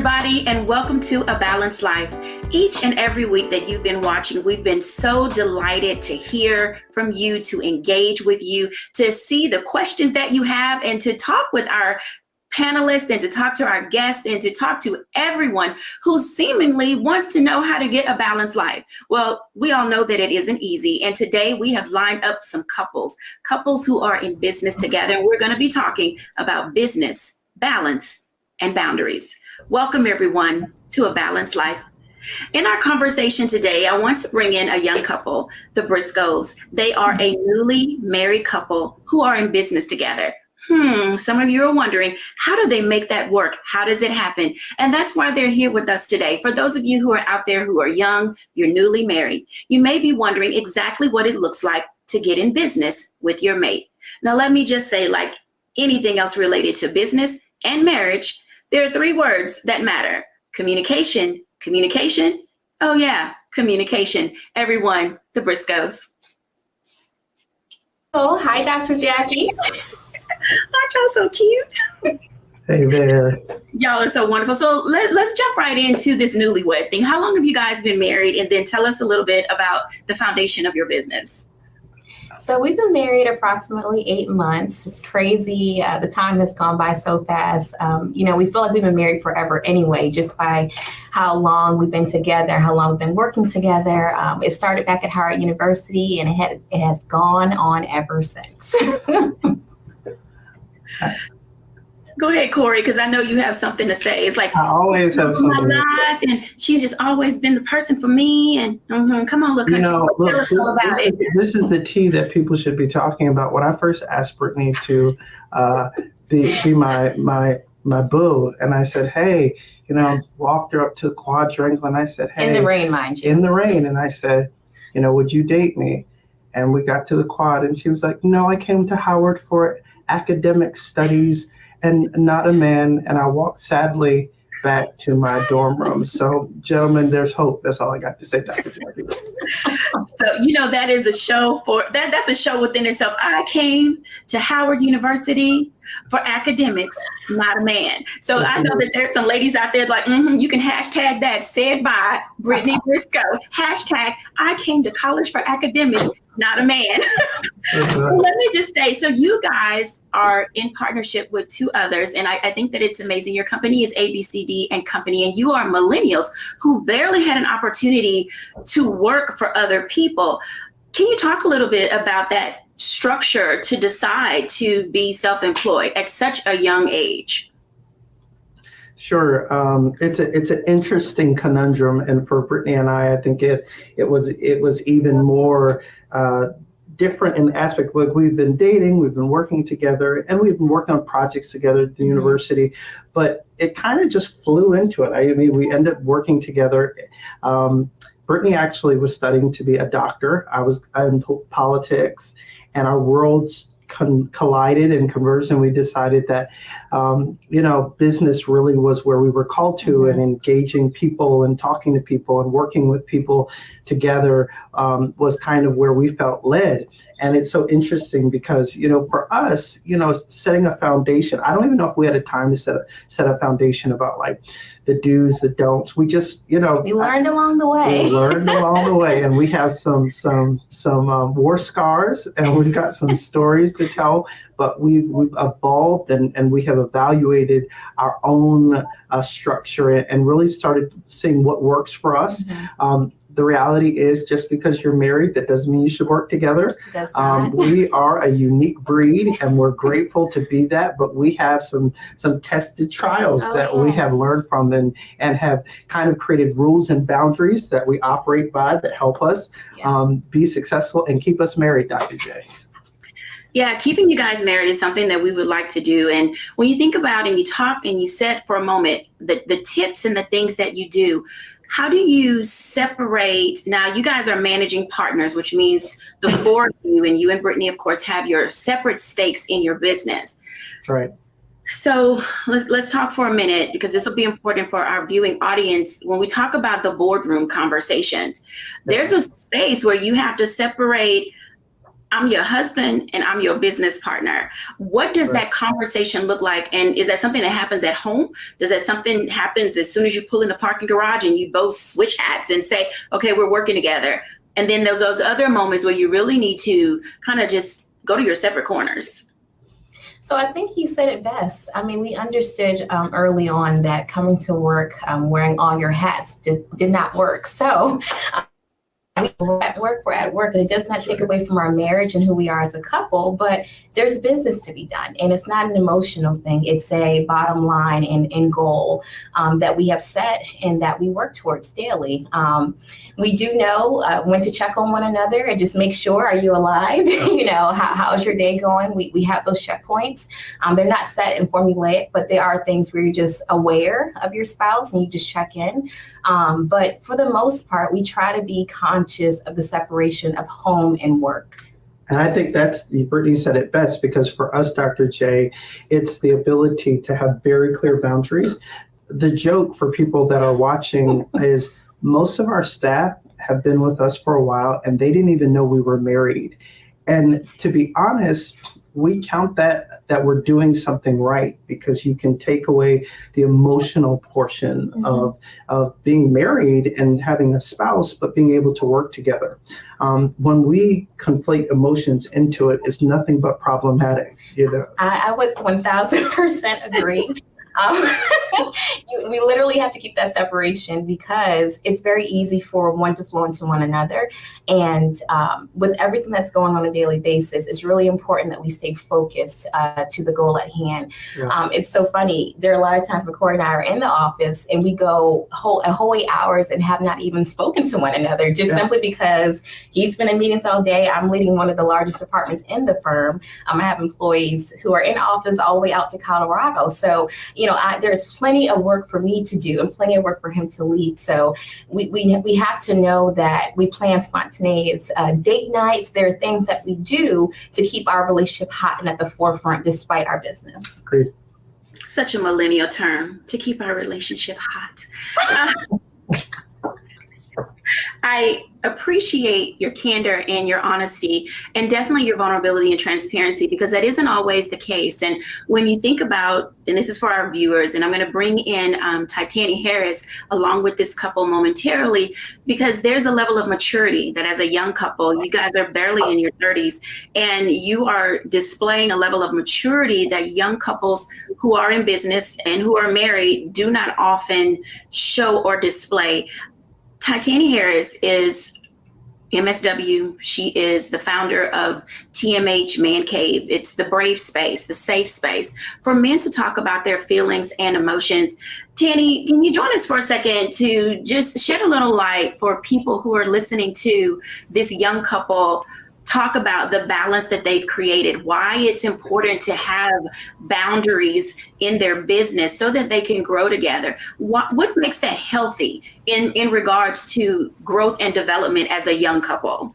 everybody, and welcome to A Balanced Life. Each and every week that you've been watching, we've been so delighted to hear from you, to engage with you, to see the questions that you have, and to talk with our panelists, and to talk to our guests, and to talk to everyone who seemingly wants to know how to get a balanced life. Well, we all know that it isn't easy. And today we have lined up some couples who are in business together. And we're going to be talking about business, balance, and boundaries. Welcome everyone to A Balanced Life. In our conversation today, I want to bring in a young couple, the Briscoes. They are a newly married couple who are in business together. Some of you are wondering, how do they make that work? How does it happen? And that's why they're here with us today. For those of you who are out there who are young, you're newly married, you may be wondering exactly what it looks like to get in business with your mate. Now, let me just say, like anything else related to business and marriage, there are three words that matter: communication, communication. Oh yeah, communication. Everyone, the Briscoes. Oh, hi, Dr. Jacquie. Aren't y'all so cute? Hey there. Y'all are so wonderful. So let's jump right into this newlywed thing. How long have you guys been married? And then tell us a little bit about the foundation of your business. So we've been married approximately 8 months. It's crazy. The time has gone by so fast. We feel like we've been married forever anyway, just by how long we've been together, how long we've been working together. It started back at Howard University, and it has gone on ever since. Go ahead, Corey, because I know you have something to say. It's like, I always have something my life, and she's just always been the person for me. And come on, look, tell us all about it. This is the tea that people should be talking about. When I first asked Brittany to be my boo, and I said, hey, walked her up to the quadrangle, and I said, hey, in the rain, mind you, in the rain, and I said, would you date me? And we got to the quad, and she was like, no, I came to Howard for academic studies and not a man. And I walked sadly back to my dorm room. So, gentlemen, there's hope. That's all I got to say, Dr. Jacquie. So, that is a show that's a show within itself. I came to Howard University for academics, not a man. So I know that there's some ladies out there like, you can hashtag that, said by Brittany Briscoe, hashtag I came to college for academics, not a man. Let me just say, so you guys are in partnership with two others, and I think that it's amazing. Your company is ABCD and Company, and you are millennials who barely had an opportunity to work for other people. Can you talk a little bit about that structure to decide to be self-employed at such a young age? Sure. It's an interesting conundrum, and for Brittany and I think it was even more different in the aspect. We've been dating, we've been working together, and we've been working on projects together at the university, but it kind of just flew into it. We ended up working together. Brittany actually was studying to be a doctor. I was in politics, and our worlds collided and converged, and we decided that business really was where we were called to, and engaging people and talking to people and working with people together was kind of where we felt led. And it's so interesting because for us, setting a foundation, I don't even know if we had a time to set a foundation about like the do's, the don'ts. We just we learned along the way. And we have some war scars, and we've got some stories to tell, but we've evolved and we have evaluated our own structure and really started seeing what works for us. The reality is, just because you're married, that doesn't mean you should work together. We are a unique breed, and we're grateful to be that, but we have some tested trials we have learned from and have kind of created rules and boundaries that we operate by that help us be successful and keep us married, Dr. J. Yeah, keeping you guys married is something that we would like to do. And when you think about and you talk and you said for a moment the tips and the things that you do, how do you separate? Now, you guys are managing partners, which means the four of you, and you and Brittany, of course, have your separate stakes in your business. That's right. So let's talk for a minute, because this will be important for our viewing audience. When we talk about the boardroom conversations, there's a space where you have to separate I'm your husband and I'm your business partner. What does Right. that conversation look like? And is that something that happens at home? Does that something happens as soon as you pull in the parking garage and you both switch hats and say, okay, we're working together? And then there's those other moments where you really need to kind of just go to your separate corners. So I think you said it best. I mean, we understood early on that coming to work wearing all your hats did not work. So we're at work, and it does not take away from our marriage and who we are as a couple, but there's business to be done. And it's not an emotional thing. It's a bottom line and goal that we have set and that we work towards daily. We do know when to check on one another and just make sure, are you alive? How's your day going? We have those checkpoints. They're not set and formulaic, but they are things where you're just aware of your spouse and you just check in. But for the most part, we try to be conscious of the separation of home and work. And I think Brittany said it best, because for us, Dr. J, it's the ability to have very clear boundaries. The joke for people that are watching is most of our staff have been with us for a while and they didn't even know we were married. And to be honest, we count that we're doing something right, because you can take away the emotional portion of being married and having a spouse, but being able to work together. When we conflate emotions into it, it's nothing but problematic. I would 1000% agree. We literally have to keep that separation, because it's very easy for one to flow into one another. And with everything that's going on a daily basis, it's really important that we stay focused to the goal at hand. Yeah. It's so funny. There are a lot of times when Corey and I are in the office and we go a whole 8 hours and have not even spoken to one another, just simply because he's been in meetings all day. I'm leading one of the largest departments in the firm. I have employees who are in office all the way out to Colorado. So, there's plenty of work for me to do and plenty of work for him to lead. So we have to know that we plan spontaneous date nights. There are things that we do to keep our relationship hot and at the forefront despite our business. Agreed. Such a millennial term, to keep our relationship hot. I appreciate your candor and your honesty, and definitely your vulnerability and transparency, because that isn't always the case. And when you think about, and this is for our viewers, and I'm going to bring in Titania Harris along with this couple momentarily, because there's a level of maturity that as a young couple, you guys are barely in your 30s, and you are displaying a level of maturity that young couples who are in business and who are married do not often show or display. Titania Harris is MSW. She is the founder of TMH Man Cave. It's the brave space, the safe space for men to talk about their feelings and emotions. Tanny, can you join us for a second to just shed a little light for people who are listening to this young couple talk about the balance that they've created, why it's important to have boundaries in their business so that they can grow together? What makes that healthy in regards to growth and development as a young couple?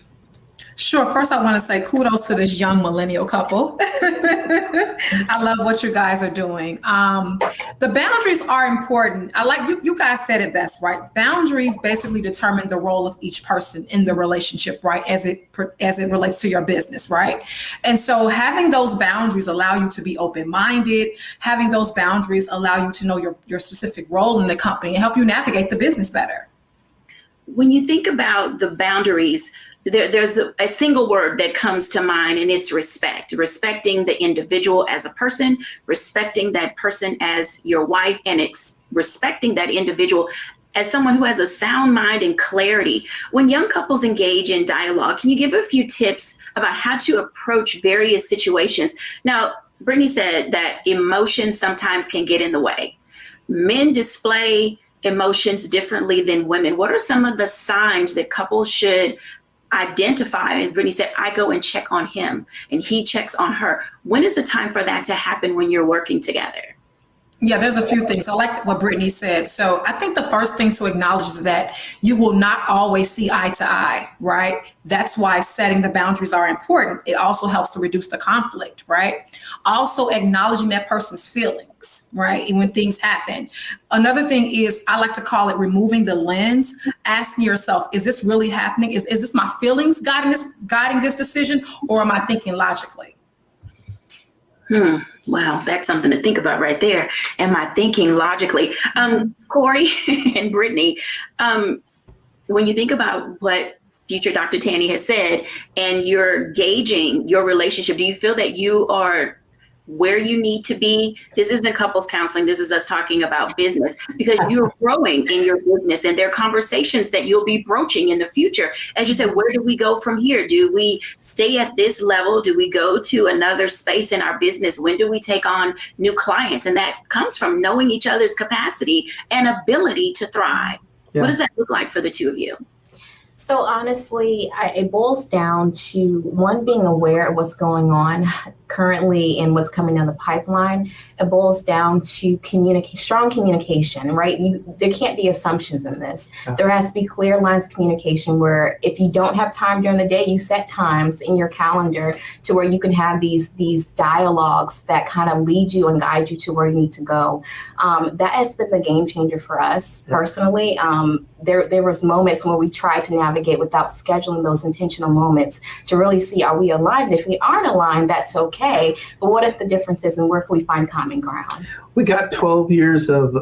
Sure. First, I want to say kudos to this young millennial couple. I love what you guys are doing. The boundaries are important. I like you guys said it best, right? Boundaries basically determine the role of each person in the relationship, right? As it relates to your business, right? And so having those boundaries allow you to be open-minded. Having those boundaries allow you to know your specific role in the company and help you navigate the business better. When you think about the boundaries, there's a single word that comes to mind, and it's respect. Respecting the individual as a person, respecting that person as your wife, and respecting that individual as someone who has a sound mind and clarity. When young couples engage in dialogue, can you give a few tips about how to approach various situations? Now, Brittany said that emotions sometimes can get in the way. Men display emotions differently than women. What are some of the signs that couples should identify? As Brittany said, I go and check on him and he checks on her. When is the time for that to happen when you're working together? Yeah, there's a few things. I like what Brittany said. So I think the first thing to acknowledge is that you will not always see eye to eye, right? That's why setting the boundaries are important. It also helps to reduce the conflict, right? Also acknowledging that person's feelings, right? And when things happen. Another thing is, I like to call it removing the lens, asking yourself, is this really happening? Is this my feelings guiding this decision, or am I thinking logically? Wow, that's something to think about right there. Am I thinking logically? Corey and Brittany, when you think about what future Dr. Tanny has said, and you're gauging your relationship, do you feel that you are where you need to be? This isn't couples counseling. This is us talking about business, because you're growing in your business, and there are conversations that you'll be broaching in the future. As you said, where do we go from here? Do we stay at this level? Do we go to another space in our business? When do we take on new clients? And that comes from knowing each other's capacity and ability to thrive. Yeah. What does that look like for the two of you? So honestly, it boils down to one, being aware of what's going on currently and what's coming down the pipeline. It boils down to strong communication, right? There can't be assumptions in this. Yeah. There has to be clear lines of communication where if you don't have time during the day, you set times in your calendar to where you can have these dialogues that kind of lead you and guide you to where you need to go. That has been the game changer for us personally. There was moments where we tried to navigate without scheduling those intentional moments to really see, are we aligned? If we aren't aligned, that's okay. But what if the difference is, and where can we find common ground? We got 12 years of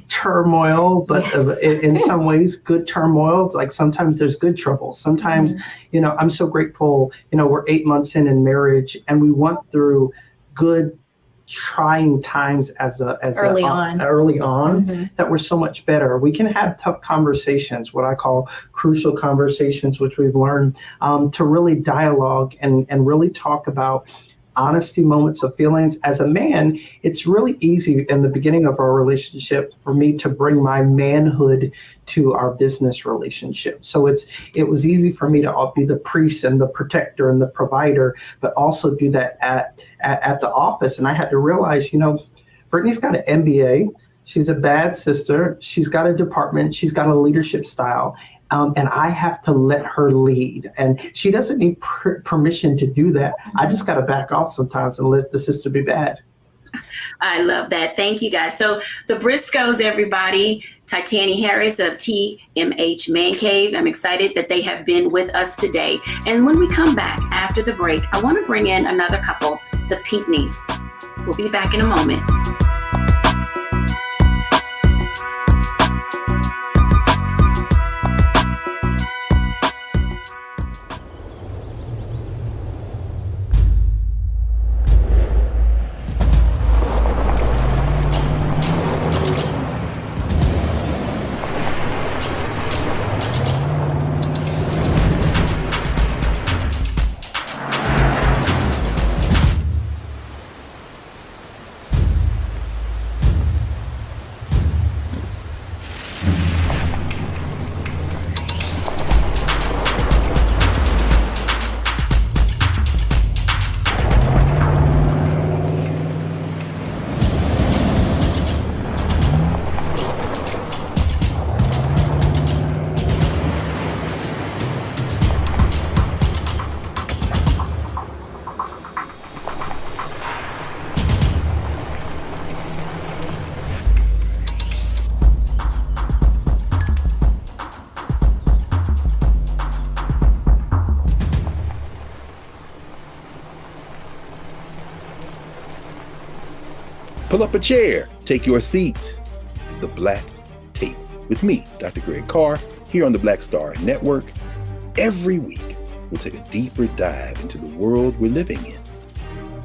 turmoil, but yes. in some ways, good turmoil. Like sometimes there's good trouble. Sometimes, I'm so grateful, we're 8 months in marriage, and we went through good trying times early on mm-hmm. that were so much better. We can have tough conversations, what I call crucial conversations, which we've learned to really dialogue and really talk about honesty, moments of feelings. As a man, it's really easy in the beginning of our relationship for me to bring my manhood to our business relationship. So it was easy for me to be the priest and the protector and the provider, but also do that at the office. And I had to realize, Brittany's got an MBA. She's a bad sister. She's got a department. She's got a leadership style. And I have to let her lead. And she doesn't need permission to do that. I just got to back off sometimes and let the sister be bad. I love that. Thank you, guys. So the Briscoes, everybody, Titani Harris of TMH Man Cave. I'm excited that they have been with us today. And when we come back after the break, I want to bring in another couple, the Pinkneys. We'll be back in a moment. Pull up a chair, take your seat. The Black Tape with me, Dr. Greg Carr, here on the Black Star Network. Every week, we'll take a deeper dive into the world we're living in.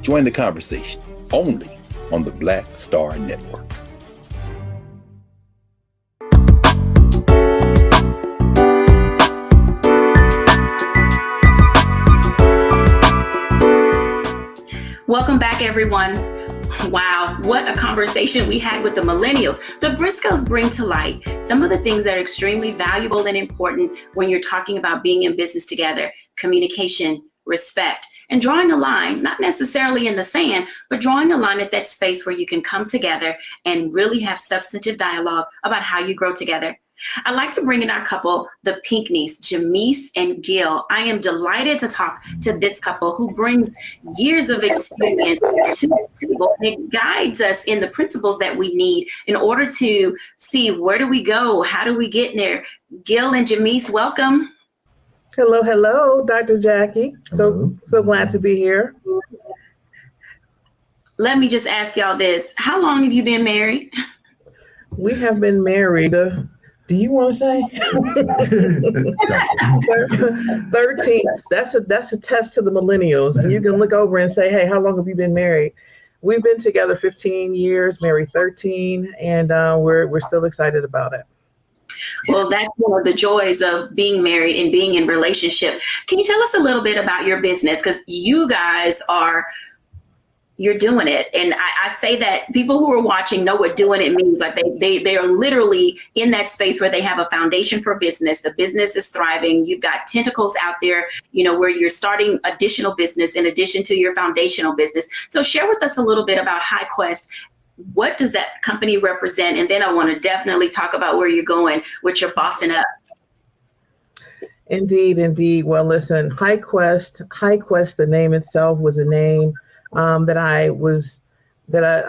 Join the conversation only on the Black Star Network. Welcome back, everyone. Wow, what a conversation we had with the millennials. The Briscoes bring to light some of the things that are extremely valuable and important when you're talking about being in business together: communication, respect, and drawing a line, not necessarily in the sand, but drawing a line at that space where you can come together and really have substantive dialogue about how you grow together. I'd like to bring in our couple, the Pinkneys, Jamise and Gil. I am delighted to talk to this couple who brings years of experience to the table, and it guides us in the principles that we need in order to see where do we go, how do we get there. Gil and Jamise, welcome. Hello, hello, Dr. Jacquie. So glad to be here. Let me just ask y'all this. How long have you been married? We have been married. Do you want to say? 13. That's a test to the millennials. And you can look over and say, hey, how long have you been married? We've been together 15 years, married 13, and we're still excited about it. Well, that's one of the joys of being married and being in relationship. Can you tell us a little bit about your business? Because you guys you're doing it. And I say that people who are watching know what doing it means. Like they are literally in that space where they have a foundation for business. The business is thriving. You've got tentacles out there, where you're starting additional business in addition to your foundational business. So share with us a little bit about HighQuest. What does that company represent? And then I want to definitely talk about where you're going with your bossing up. Indeed. Well, listen, HighQuest, the name itself was a name that I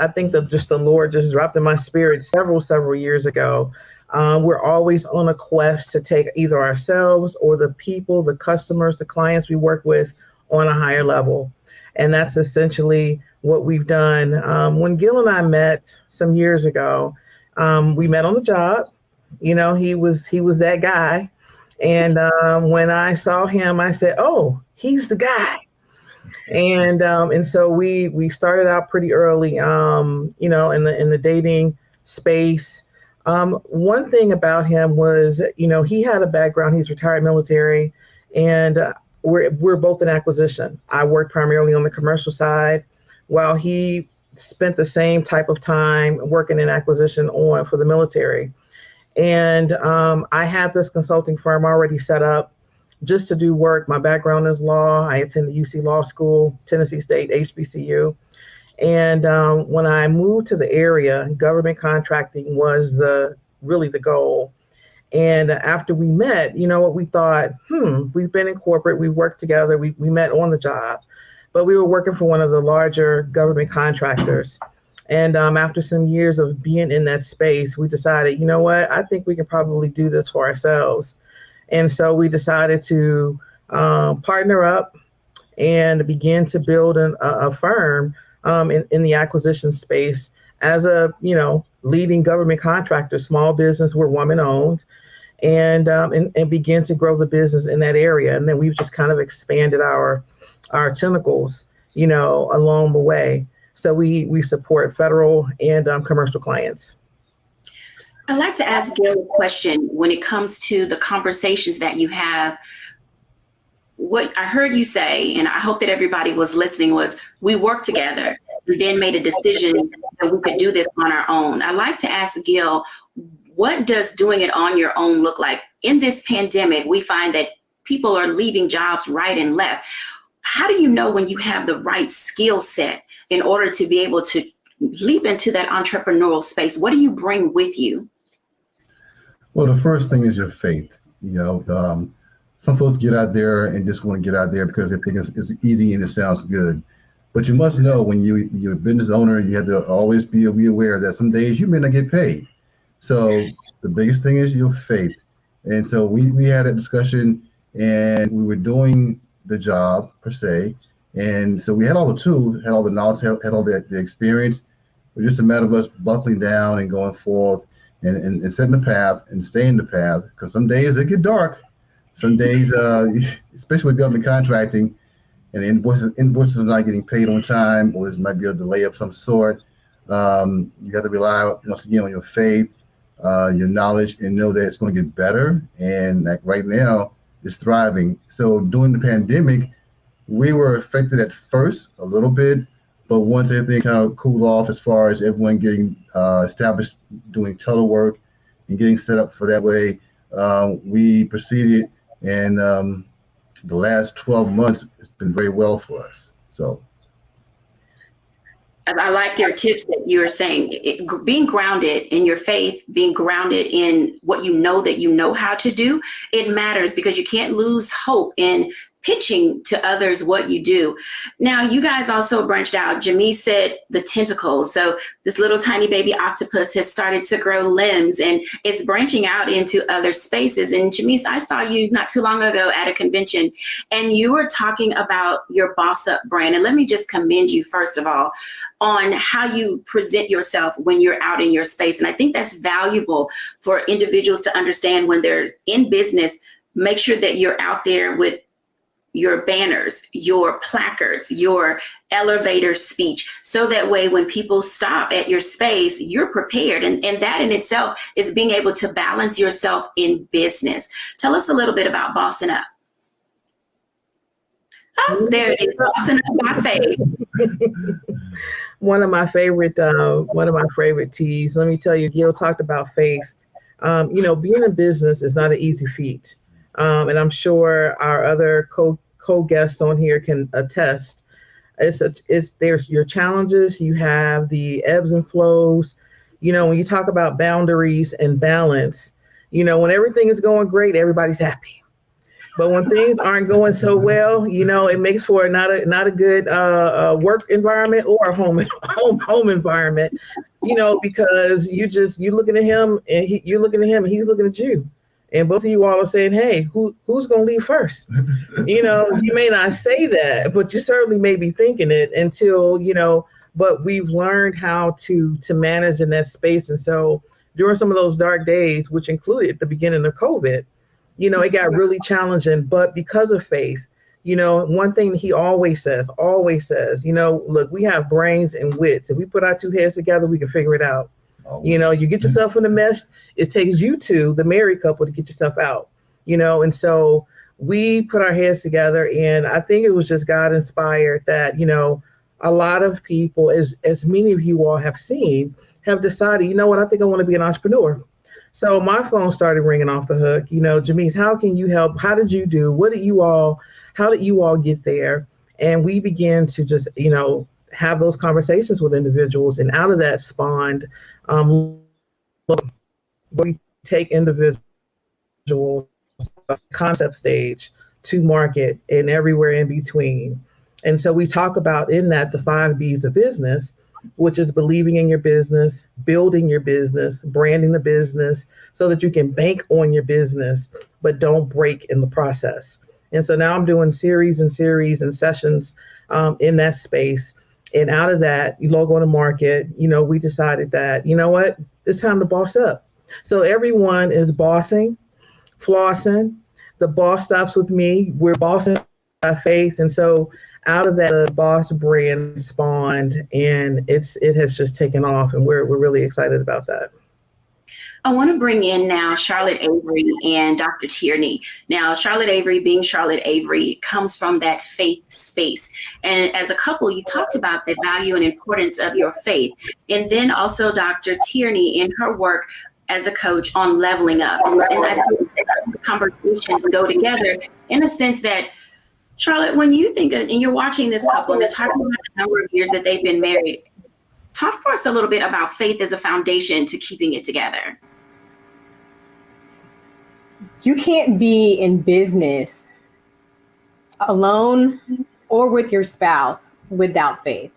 think that just the Lord just dropped in my spirit several years ago. We're always on a quest to take either ourselves or the people, the customers, the clients we work with on a higher level. And that's essentially what we've done. When Gil and I met some years ago, we met on the job. He was that guy. And when I saw him, I said, oh, he's the guy. And so we started out pretty early, in the dating space. One thing about him was, he had a background. He's retired military, and we're both in acquisition. I worked primarily on the commercial side, while he spent the same type of time working in acquisition for the military. And I had this consulting firm already set up just to do work. My background is law. I attended UC Law School, Tennessee State, HBCU. And when I moved to the area, government contracting was really the goal. And after we met, we thought, we've been in corporate, we worked together, we met on the job, but we were working for one of the larger government contractors. And after some years of being in that space, we decided, I think we can probably do this for ourselves. And so we decided to partner up and begin to build a firm in the acquisition space as a, leading government contractor, small business, we're woman-owned, and begin to grow the business in that area. And then we've just kind of expanded our tentacles, along the way. So we support federal and commercial clients. I'd like to ask Gil a question when it comes to the conversations that you have. What I heard you say, and I hope that everybody was listening, was we worked together and then made a decision that we could do this on our own. I'd like to ask Gil, what does doing it on your own look like? In this pandemic, we find that people are leaving jobs right and left. How do you know when you have the right skill set in order to be able to leap into that entrepreneurial space? What do you bring with you? Well, the first thing is your faith. Some folks get out there and just want to get out there because they think it's easy and it sounds good. But you must know when you're a business owner, you have to always be aware that some days you may not get paid. So the biggest thing is your faith. And so we had a discussion, and we were doing the job per se. And so we had all the tools, had all the knowledge, had all the experience. It was just a matter of us buckling down and going forth and setting the path and staying the path. Because some days it get dark. Some days, especially with government contracting, and invoices are not getting paid on time, or there might be a delay of some sort. You have to rely once again on your faith, your knowledge, and know that it's going to get better. And like right now, it's thriving. So during the pandemic, we were affected at first a little bit, but once everything kind of cooled off, as far as everyone getting established, doing telework and getting set up for that way, we proceeded and the last 12 months, it's been very well for us. So I like your tips that you're saying. Being grounded in your faith, being grounded in what you know that you know how to do, it matters because you can't lose hope in pitching to others what you do. Now, you guys also branched out. Jacquie said the tentacles. So this little tiny baby octopus has started to grow limbs and it's branching out into other spaces. And Jacquie, I saw you not too long ago at a convention and you were talking about your Boss Up brand. And let me just commend you, first of all, on how you present yourself when you're out in your space. And I think that's valuable for individuals to understand when they're in business. Make sure that you're out there with your banners, your placards, your elevator speech. So that way, when people stop at your space, you're prepared. And that in itself is being able to balance yourself in business. Tell us a little bit about Bossing Up. Oh, there it is, Bossing Up by Faith. One of my favorite teas. Let me tell you, Gil talked about faith. Being in business is not an easy feat. And I'm sure our other co-guests on here can attest. There's your challenges, you have the ebbs and flows. When you talk about boundaries and balance, when everything is going great, everybody's happy. But when things aren't going so well, it makes for not a good work environment or a home environment, because you're looking at him and you're looking at him and he's looking at you. And both of you all are saying, hey, who's going to leave first? You may not say that, but you certainly may be thinking it until, but we've learned how to manage in that space. And so during some of those dark days, which included the beginning of COVID, it got really challenging. But because of faith, one thing he always says, look, we have brains and wits. If we put our two heads together, we can figure it out. You get yourself in the mesh, it takes you two, the married couple, to get yourself out, and so we put our heads together. And I think it was just God inspired that, a lot of people, as many of you all have seen, have decided, I think I want to be an entrepreneur. So my phone started ringing off the hook, Jacquie, how can you help? How did you do? How did you all get there? And we began to just, have those conversations with individuals. And out of that spawned, we take individual concept stage to market and everywhere in between. And so we talk about in that the 5 B's of business, which is believing in your business, building your business, branding the business so that you can bank on your business, but don't break in the process. And so now I'm doing series and sessions in that space. And out of that, logo to market, we decided that, what, it's time to boss up. So everyone is bossing, flossing. The boss stops with me. We're bossing by faith. And so out of that, the Boss brand spawned, and it has just taken off, and we're really excited about that. I want to bring in now Charlotte Avery and Dr. Tierney. Now, Charlotte Avery, being Charlotte Avery, comes from that faith space. And as a couple, you talked about the value and importance of your faith. And then also Dr. Tierney in her work as a coach on leveling up. And I think the conversations go together in a sense that, Charlotte, when you think, and you're watching this couple and they're talking about the number of years that they've been married, talk for us a little bit about faith as a foundation to keeping it together. You can't be in business alone or with your spouse without faith.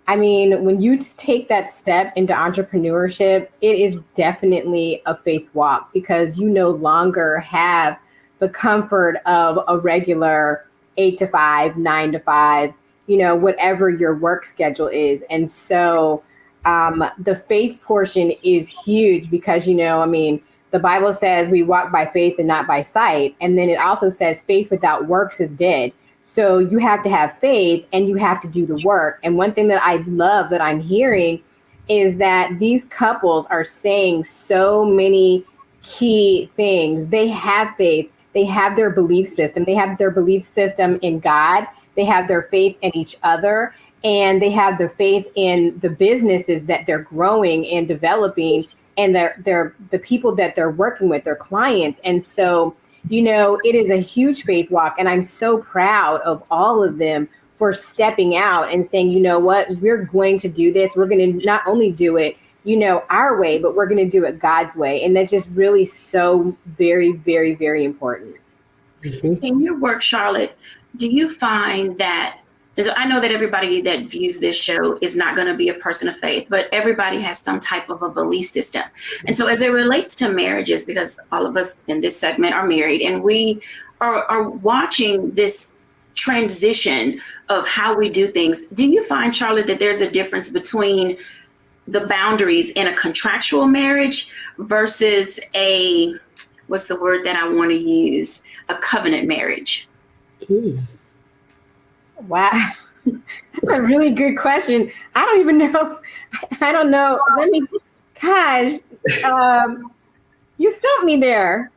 I mean, when you take that step into entrepreneurship, it is definitely a faith walk because you no longer have the comfort of a regular 8 to 5, 9 to 5, whatever your work schedule is. And so the faith portion is huge because, the Bible says we walk by faith and not by sight. And then it also says faith without works is dead. So you have to have faith and you have to do the work. And one thing that I love that I'm hearing is that these couples are saying so many key things. They have faith. They have their belief system. They have their belief system in God. They have their faith in each other. And they have their faith in the businesses that they're growing and developing and they're the people that they're working with, their clients. And so it is a huge faith walk. And I'm so proud of all of them for stepping out and saying, you know what, we're going to do this. We're going to not only do it, our way, but we're going to do it God's way. And that's just really so very, very, very important. In your work, Charlotte, do you find that, I know that everybody that views this show is not going to be a person of faith, but everybody has some type of a belief system. And so as it relates to marriages, because all of us in this segment are married, and we are watching this transition of how we do things, do you find, Charlotte, that there's a difference between the boundaries in a contractual marriage versus what's the word that I want to use, a covenant marriage? Wow. That's a really good question. I don't even know. I don't know. Gosh, you stumped me there.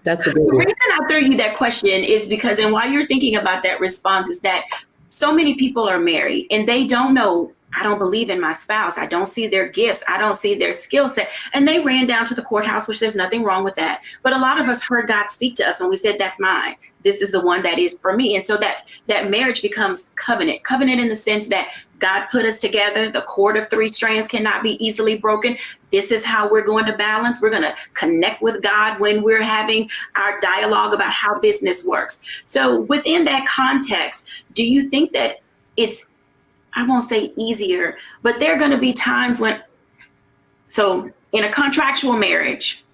That's a good The one. reason I threw you that question is because, and while you're thinking about that response, is that so many people are married and they don't know, I don't believe in my spouse. I don't see their gifts. I don't see their skill set. And they ran down to the courthouse, which there's nothing wrong with that. But a lot of us heard God speak to us when we said, that's mine. This is the one that is for me. And so that marriage becomes covenant in the sense that God put us together. The cord of 3 strands cannot be easily broken. This is how we're going to balance. We're going to connect with God when we're having our dialogue about how business works. So within that context, do you think that it's, I won't say easier, but there are going to be times when, so in a contractual marriage,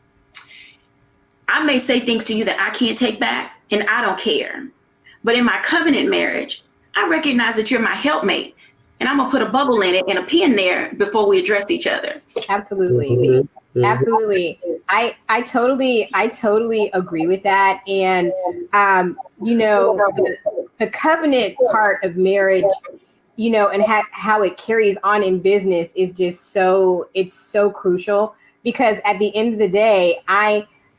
I may say things to you that I can't take back and I don't care. But in my covenant marriage, I recognize that you're my helpmate and I'm going to put a bubble in it and a pin there before we address each other. Absolutely. Mm-hmm. Absolutely. I totally agree with that. And, the covenant part of marriage, and how it carries on in business is just it's so crucial, because at the end of the day,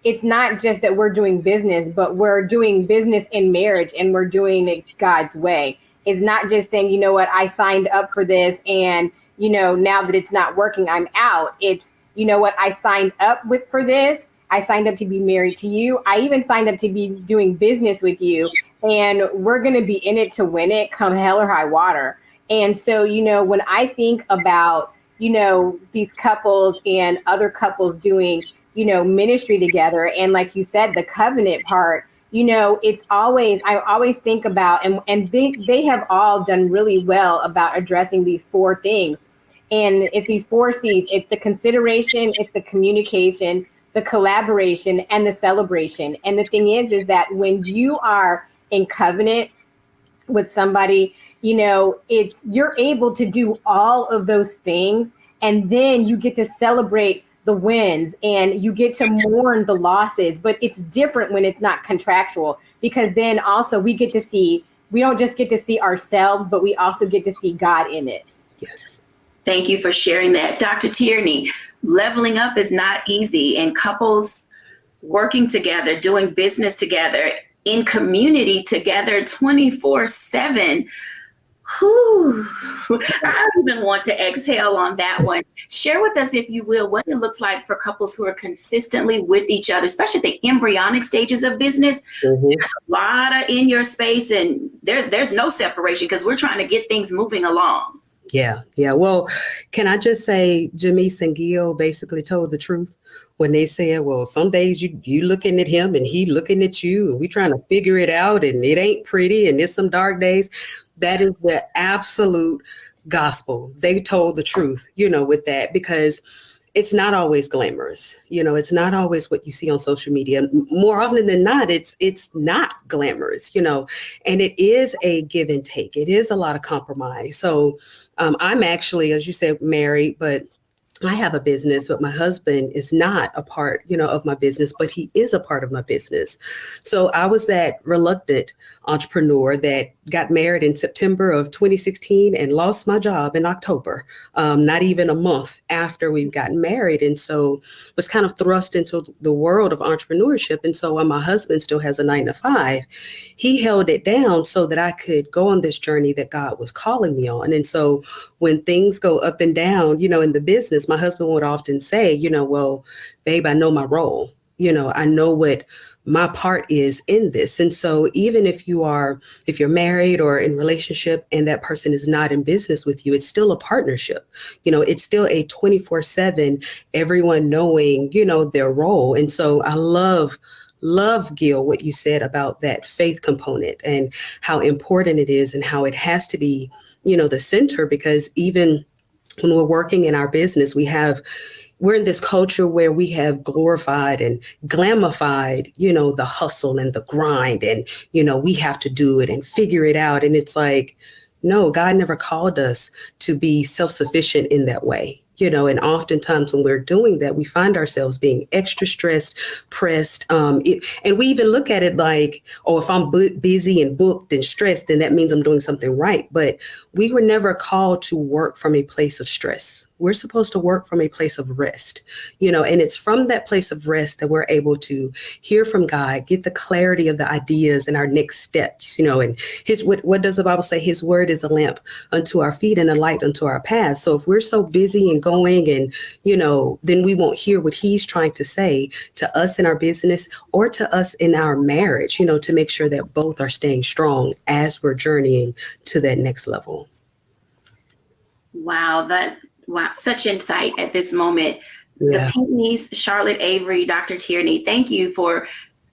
it's not just that we're doing business, but we're doing business in marriage and we're doing it God's way. It's not just saying, you know what, I signed up for this and, now that it's not working, I'm out. It's, you know what, I signed up for this. I signed up to be married to you. I even signed up to be doing business with you. And we're going to be in it to win it, come hell or high water. And so, when I think about, these couples and other couples doing, ministry together, and like you said, the covenant part, I always think about, and they have all done really well about addressing these 4 things. And it's these 4 C's. It's the consideration, it's the communication, the collaboration, and the celebration. And the thing is that when you are in covenant with somebody, you're able to do all of those things, and then you get to celebrate the wins and you get to mourn the losses. But it's different when it's not contractual, because then also we don't just get to see ourselves, but we also get to see God in it. Yes. Thank you for sharing that. Dr. Tierney, leveling up is not easy, and couples working together, doing business together, in community together 24/7. I don't even want to exhale on that one. Share with us, if you will, what it looks like for couples who are consistently with each other, especially at the embryonic stages of business. Mm-hmm. There's a lot of in your space, and there's no separation because we're trying to get things moving along. Yeah. Well, can I just say, Jamise and Gil basically told the truth when they said, well, some days you looking at him and he looking at you, and we trying to figure it out, and it ain't pretty, and there's some dark days. That is the absolute gospel. They told the truth, with that, because it's not always glamorous. It's not always what you see on social media. More often than not, it's not glamorous, and it is a give and take. It is a lot of compromise. So I'm actually, as you said, married, but I have a business, but my husband is not a part, of my business, but he is a part of my business. So I was that reluctant entrepreneur that got married in September of 2016 and lost my job in October, not even a month after we've gotten married. And so was kind of thrust into the world of entrepreneurship. And so while my husband still has a 9-to-5, he held it down so that I could go on this journey that God was calling me on. And so when things go up and down, in the business, my husband would often say, well, babe, I know my role. I know what my part is in this. And so even if you're married or in relationship and that person is not in business with you, it's still a partnership. It's still a 24/7, everyone knowing, their role. And so I love, Gil, what you said about that faith component and how important it is and how it has to be, the center, because even when we're working in our business, we're in this culture where we have glorified and glamified, the hustle and the grind, and, we have to do it and figure it out. And it's like, no, God never called us to be self-sufficient in that way. And oftentimes when we're doing that, we find ourselves being extra stressed, pressed. And we even look at it like, oh, if I'm busy and booked and stressed, then that means I'm doing something right. But we were never called to work from a place of stress. We're supposed to work from a place of rest, and it's from that place of rest that we're able to hear from God, get the clarity of the ideas and our next steps, and what does the Bible say? His word is a lamp unto our feet and a light unto our path. So if we're so busy and going and, then we won't hear what he's trying to say to us in our business or to us in our marriage, to make sure that both are staying strong as we're journeying to that next level. Wow, such insight at this moment. Yeah. The Pinckneys, Charlotte Avery, Dr. Tierney, thank you for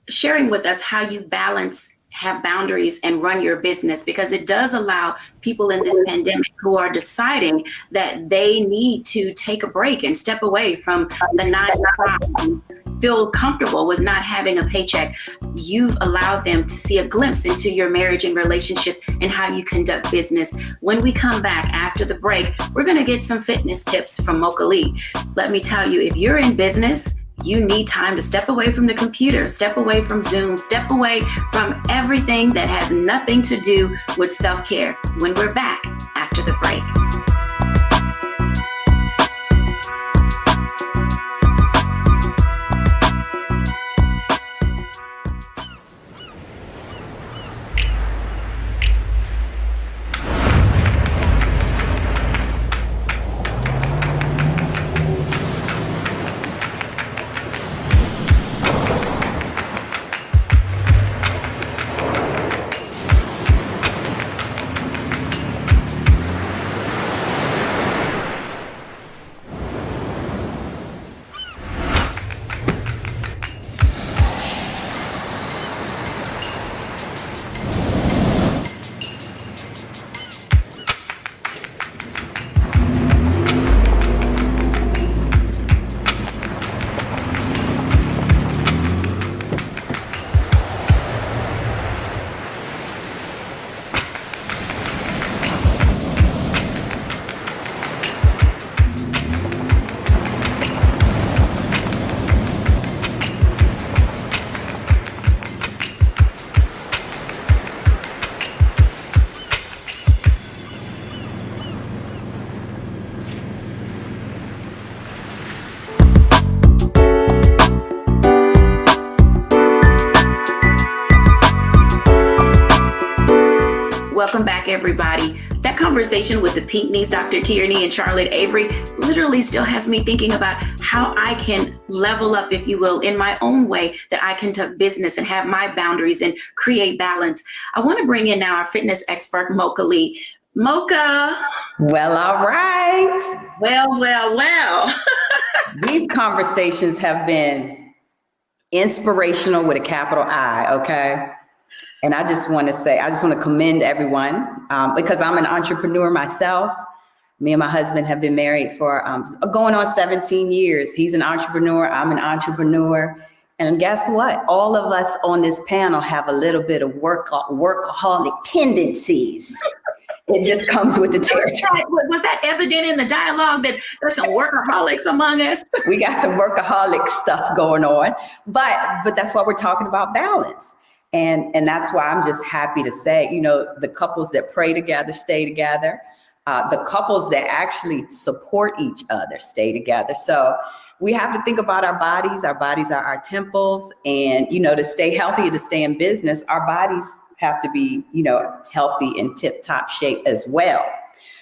sharing with us how you balance, have boundaries, and run your business, because it does allow people in this pandemic who are deciding that they need to take a break and step away from the 9-to-5 and feel comfortable with not having a paycheck. You've allowed them to see a glimpse into your marriage and relationship and how you conduct business. When we come back after the break, we're going to get some fitness tips from Mocha Lee. Let me tell you, if you're in business, you need time to step away from the computer, step away from Zoom, step away from everything that has nothing to do with self-care. When we're back after the break. Welcome back, everybody. That conversation with the Pinckneys, Dr. Tierney and Charlotte Avery, literally still has me thinking about how I can level up, if you will, in my own way that I conduct business and have my boundaries and create balance. I want to bring in now our fitness expert, Mocha Lee. Mocha. Well, all right. Well. These conversations have been inspirational with a capital I, okay? And I just want to commend everyone because I'm an entrepreneur myself. Me and my husband have been married for going on 17 years. He's an entrepreneur. I'm an entrepreneur. And guess what? All of us on this panel have a little bit of workaholic tendencies. It just comes with the territory. Was that evident in the dialogue that there's some workaholics among us? We got some workaholic stuff going on, but that's why we're talking about balance. And that's why I'm just happy to say, the couples that pray together, stay together. The couples that actually support each other, stay together. So we have to think about our bodies. Our bodies are our temples. And, to stay healthy, to stay in business, our bodies have to be, healthy and tip-top shape as well.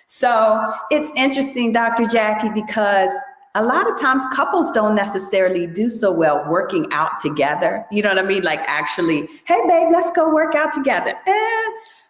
So it's interesting, Dr. Jacquie, because a lot of times couples don't necessarily do so well working out together. You know what I mean? Like actually, hey babe, let's go work out together.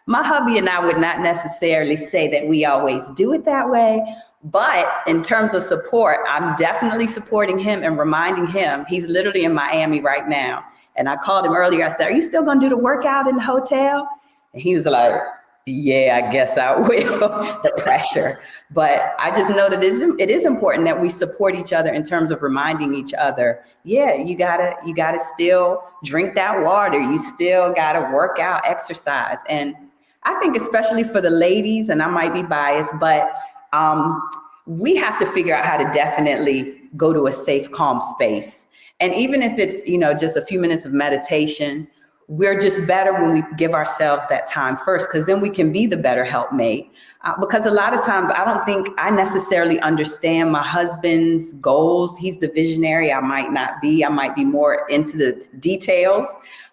My hubby and I would not necessarily say that we always do it that way. But in terms of support, I'm definitely supporting him and reminding him. He's literally in Miami right now. And I called him earlier. I said, are you still going to do the workout in the hotel? And he was like, yeah, I guess I will. The pressure. But I just know that it is important that we support each other in terms of reminding each other, yeah, you gotta still drink that water. You still gotta work out, exercise. And I think especially for the ladies, and I might be biased, but we have to figure out how to definitely go to a safe, calm space. And even if it's, just a few minutes of meditation, we're just better when we give ourselves that time first, because then we can be the better helpmate. Because a lot of times I don't think I necessarily understand my husband's goals. He's the visionary. I might not be. I might be more into the details.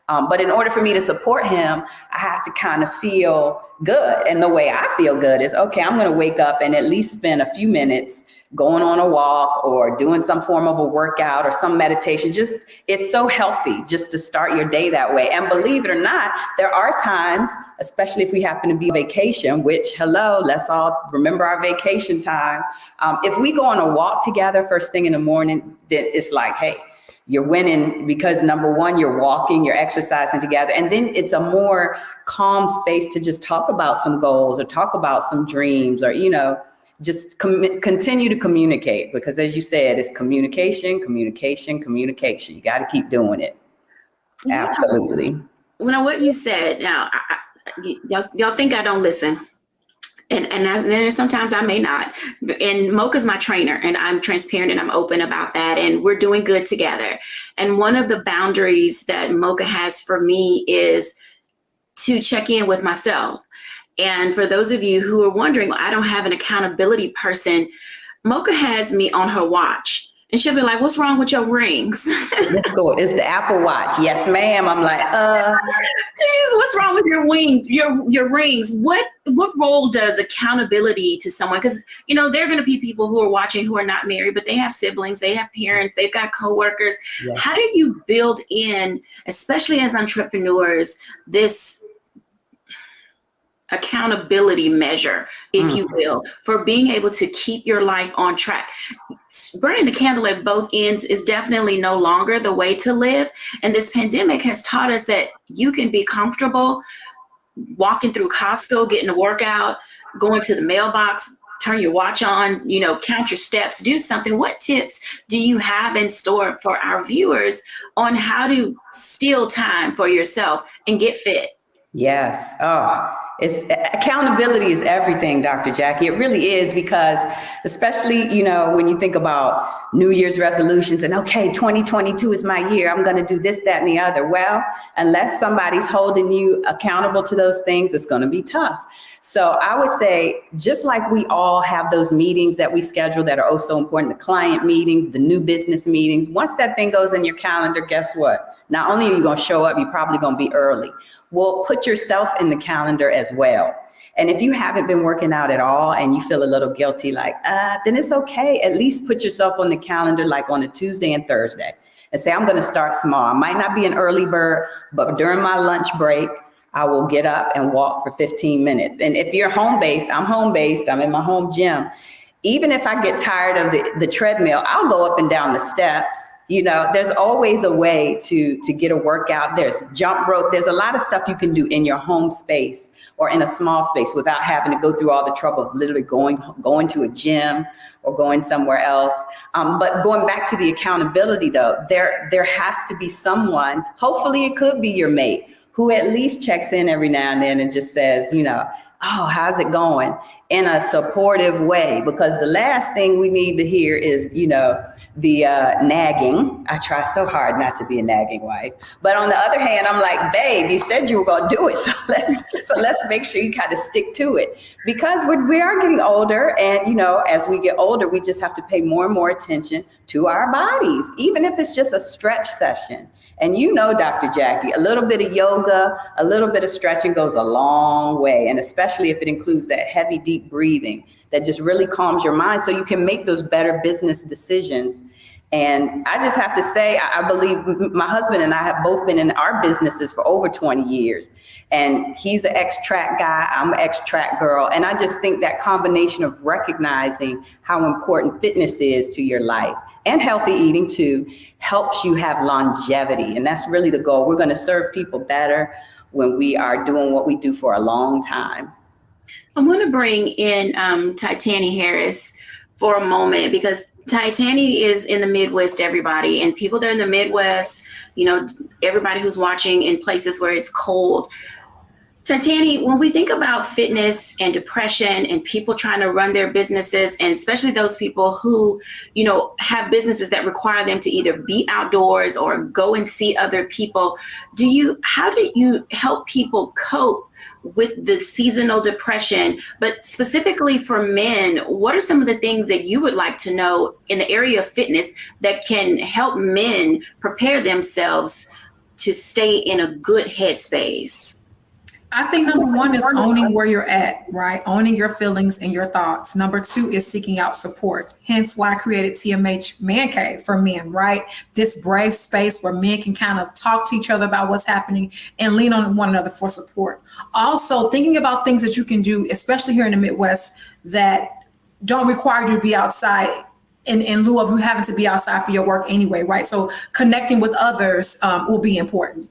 But in order for me to support him, I have to kind of feel good. And the way I feel good is, okay, I'm going to wake up and at least spend a few minutes going on a walk or doing some form of a workout or some meditation. Just, it's so healthy just to start your day that way. And believe it or not, there are times, especially if we happen to be on vacation, which, hello, let's all remember our vacation time. If we go on a walk together first thing in the morning, then it's like, hey, you're winning, because number one, you're walking, you're exercising together. And then it's a more calm space to just talk about some goals or talk about some dreams or, just continue to communicate, because as you said, it's communication. You got to keep doing it. Yeah. Absolutely. What you said, now, y'all think I don't listen. And then sometimes I may not. And Mocha's my trainer, and I'm transparent and I'm open about that. And we're doing good together. And one of the boundaries that Mocha has for me is to check in with myself. And for those of you who are wondering, well, I don't have an accountability person, Mocha has me on her watch. And she'll be like, what's wrong with your rings? Let's go. It's the Apple Watch. Yes, ma'am. I'm like, what's wrong with your wings, your rings? What role does accountability to someone? Because, there are going to be people who are watching who are not married, but they have siblings, they have parents, they've got coworkers. Yes. How do you build in, especially as entrepreneurs, this accountability measure, if you will, for being able to keep your life on track? Burning the candle at both ends is definitely no longer the way to live. And this pandemic has taught us that you can be comfortable walking through Costco, getting a workout, going to the mailbox, turn your watch on, count your steps, do something. What tips do you have in store for our viewers on how to steal time for yourself and get fit? Yes. Accountability is everything, Dr. Jacquie. It really is, because especially, when you think about New Year's resolutions and, okay, 2022 is my year, I'm going to do this, that, and the other. Well, unless somebody's holding you accountable to those things, it's going to be tough. So I would say, just like we all have those meetings that we schedule that are oh so important, the client meetings, the new business meetings, once that thing goes in your calendar, guess what? Not only are you going to show up, you're probably going to be early. Well, put yourself in the calendar as well. And if you haven't been working out at all and you feel a little guilty, then it's okay. At least put yourself on the calendar, like on a Tuesday and Thursday, and say, I'm going to start small. I might not be an early bird, but during my lunch break, I will get up and walk for 15 minutes. And if you're home-based, I'm in my home gym. Even if I get tired of the treadmill, I'll go up and down the steps. There's always a way to get a workout. There's jump rope. There's a lot of stuff you can do in your home space or in a small space without having to go through all the trouble of literally going to a gym or going somewhere else. But going back to the accountability, though, there has to be someone, hopefully it could be your mate, who at least checks in every now and then and just says, oh, how's it going? In a supportive way, because the last thing we need to hear is, the nagging. I try so hard not to be a nagging wife. But on the other hand, I'm like, babe, you said you were going to do it. So let's make sure you kind of stick to it, because we are getting older. And, as we get older, we just have to pay more and more attention to our bodies, even if it's just a stretch session. And you know, Dr. Jacquie, a little bit of yoga, a little bit of stretching goes a long way. And especially if it includes that heavy, deep breathing that just really calms your mind so you can make those better business decisions. And I just have to say, I believe my husband and I have both been in our businesses for over 20 years. And he's an ex-track guy, I'm an ex-track girl. And I just think that combination of recognizing how important fitness is to your life and healthy eating too, helps you have longevity. And that's really the goal. We're going to serve people better when we are doing what we do for a long time. I want to bring in Titani Harris for a moment, because Titani is in the Midwest, everybody, and people that are in the Midwest, you know, everybody who's watching in places where it's cold. Titani, when we think about fitness and depression and people trying to run their businesses, and especially those people who, you know, have businesses that require them to either be outdoors or go and see other people, how do you help people cope with the seasonal depression? But specifically for men, what are some of the things that you would like to know in the area of fitness that can help men prepare themselves to stay in a good headspace? I think number one is owning where you're at, right? Owning your feelings and your thoughts. Number two is seeking out support. Hence why I created TMH Man Cave for men, right? This brave space where men can kind of talk to each other about what's happening and lean on one another for support. Also, thinking about things that you can do, especially here in the Midwest, that don't require you to be outside in lieu of you having to be outside for your work anyway, right? So connecting with others will be important.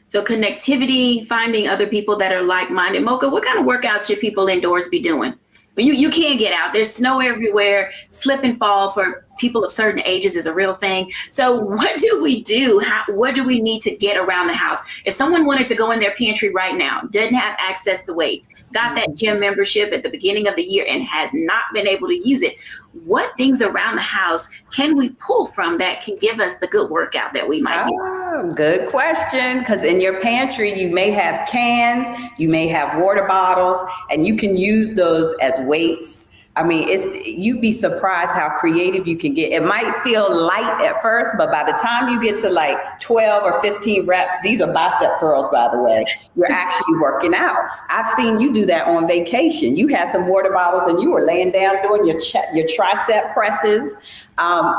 So connectivity, finding other people that are like-minded. Mocha, what kind of workouts should people indoors be doing? Well, you can't get out. There's snow everywhere. Slip and fall for people of certain ages is a real thing. So what do we do? What do we need to get around the house? If someone wanted to go in their pantry right now, doesn't have access to weights, got that gym membership at the beginning of the year and has not been able to use it, what things around the house can we pull from that can give us the good workout that we might need? Good question, because in your pantry, you may have cans, you may have water bottles, and you can use those as weights. I mean, you'd be surprised how creative you can get. It might feel light at first, but by the time you get to like 12 or 15 reps, these are bicep curls, by the way, you're actually working out. I've seen you do that on vacation. You had some water bottles and you were laying down doing your tricep presses.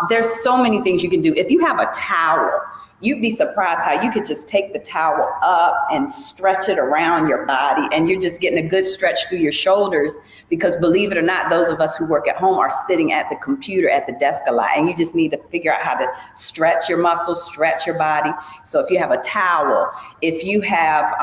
There's so many things you can do. If you have a towel, you'd be surprised how you could just take the towel up and stretch it around your body, and you're just getting a good stretch through your shoulders, because believe it or not, those of us who work at home are sitting at the computer at the desk a lot, and you just need to figure out how to stretch your muscles, stretch your body. So if you have a towel, if you have